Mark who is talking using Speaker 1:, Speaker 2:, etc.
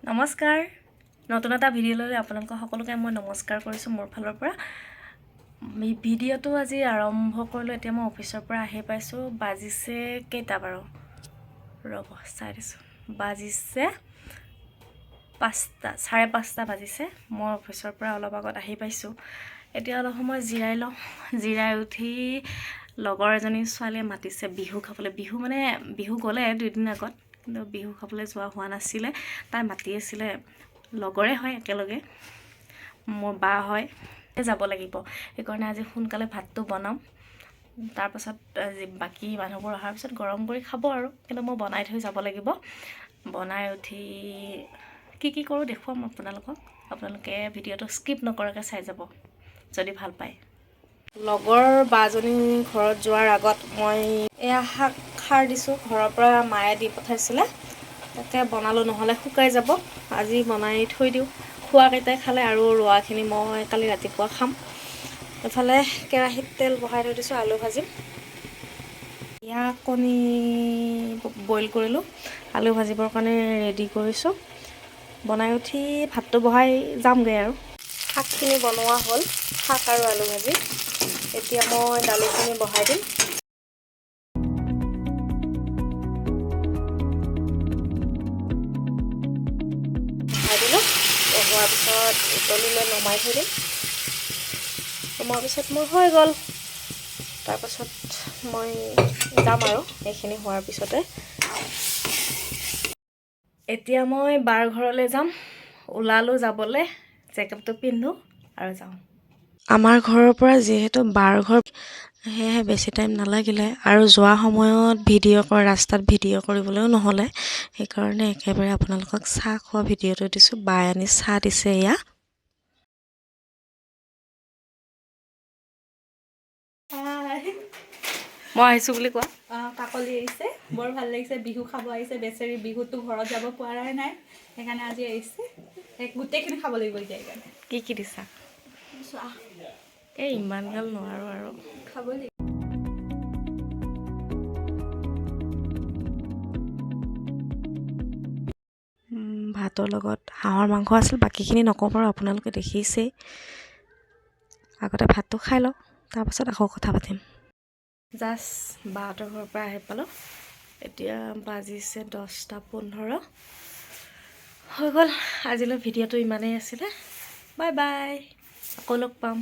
Speaker 1: নমস্কাৰ নতুন এটা ভিডিঅ'লৈ আপোনালোক সকলোকে মই নমস্কাৰ কৰিছোঁ মোৰ ফালৰ পৰা ভিডিঅ'টো আজি আৰম্ভ কৰিলোঁ এতিয়া মই অফিচৰ পৰা আহি পাইছোঁ বাজিছে কেইটা বাৰু ৰ'ব চাই দিছোঁ বাজিছে 5টা 5:30 বাজিছে মই অফিচৰ পৰা অলপ আগত আহি পাইছোঁ এতিয়া অলপ সময় জিৰাই লওঁ জিৰাই উঠি লগৰ এজনী ছোৱালীয়ে মাতিছে বিহু খাবলৈ বিহু গ'লে 2 দিন আগত কিন্তু বিহু খাবলৈ যোৱা হোৱা নাছিলে তাই মাতি আছিলে লগৰে হয় একেলগে মোৰ বা হয় যাব লাগিব সেইকাৰণে আজি সোনকালে ভাতটো বনাম তাৰ পাছত বাকি মানুহবোৰ অহাৰ পিছত গৰম কৰি খাব আৰু কিন্তু মই বনাই থৈ যাব লাগিব বনাই উঠি কি কৰোঁ দেখুৱাম আপোনালোকে ভিডিঅ'টো স্কিপ নকৰাকৈ চাই যাব যদি ভাল পায় লগৰ বাজনী ঘৰত যোৱাৰ আগত মই এয়া শাক খাৰ দিছোঁ ঘৰৰ পৰা মায়ে দি পঠাইছিলে তাকে বনালোঁ নহ'লে শুকাই যাব আজি বনাই থৈ দিওঁ খোৱাকেইটাই খালে আৰু ৰোৱাখিনি মই কালি ৰাতিপুৱা খাম এফালে কেৰাহীত তেল বহাই থৈ দিছোঁ আলু ভাজিম এয়া কণী বইল কৰিলোঁ আলু ভাজিবৰ কাৰণে ৰেডি কৰিছোঁ বনাই উঠি ভাতটো বহাই যামগৈ আৰু শাকখিনি বনোৱা হ'ল শাক আৰু আলু ভাজি এতিয়া মই দালিখিনি বহাই দিম হোৱাৰ পিছত উতলিলৈ নমাই থৈ দিম নমোৱাৰ পিছত মোৰ হৈ গ'ল তাৰপাছত মই যাম আৰু এইখিনি হোৱাৰ পিছতে এতিয়া মই বাৰ ঘৰলৈ যাম ওলালোঁ যাবলৈ জেকেটটো পিন্ধো আৰু যাওঁ আমাৰ ঘৰৰ পৰা যিহেতু বাৰ ঘৰ সেয়েহে বেছি টাইম নালাগিলে আৰু যোৱা সময়ত ৰাস্তাত ভিডিঅ' কৰিবলৈও নহ'লে সেইকাৰণে একেবাৰে আপোনালোকক চাহ খোৱা ভিডিঅ'টো দিছোঁ বাই আনি চাহ দিছে এয়া মই আহিছোঁ বুলি কোৱা
Speaker 2: কাকলি আহিছে বৰ ভাল লাগিছে বিহু খাব আহিছে বেচেৰি বিহুতো ঘৰত যাব পৰাই নাই সেইকাৰণে আজি আহিছে গোটেইখিনি খাব লাগিব এতিয়া সেইকাৰণে
Speaker 1: কি দিছা এই ইমান গাল নোৱাৰো আৰু
Speaker 2: খাব লাগিব
Speaker 1: ভাতৰ লগত হাঁহৰ মাংস আছিল বাকীখিনি নকওঁ বাৰু আপোনালোকে দেখিছেই আগতে ভাতটো খাই লওঁ তাৰপাছত আকৌ কথা পাতিম জাষ্ট বাহঁতৰ ঘৰৰ পৰা আহি পালোঁ এতিয়া বাজিছে 10:15 হৈ গ'ল আজিলৈ ভিডিঅ'টো ইমানেই আছিলে বাই বাই আকৌ লগ পাম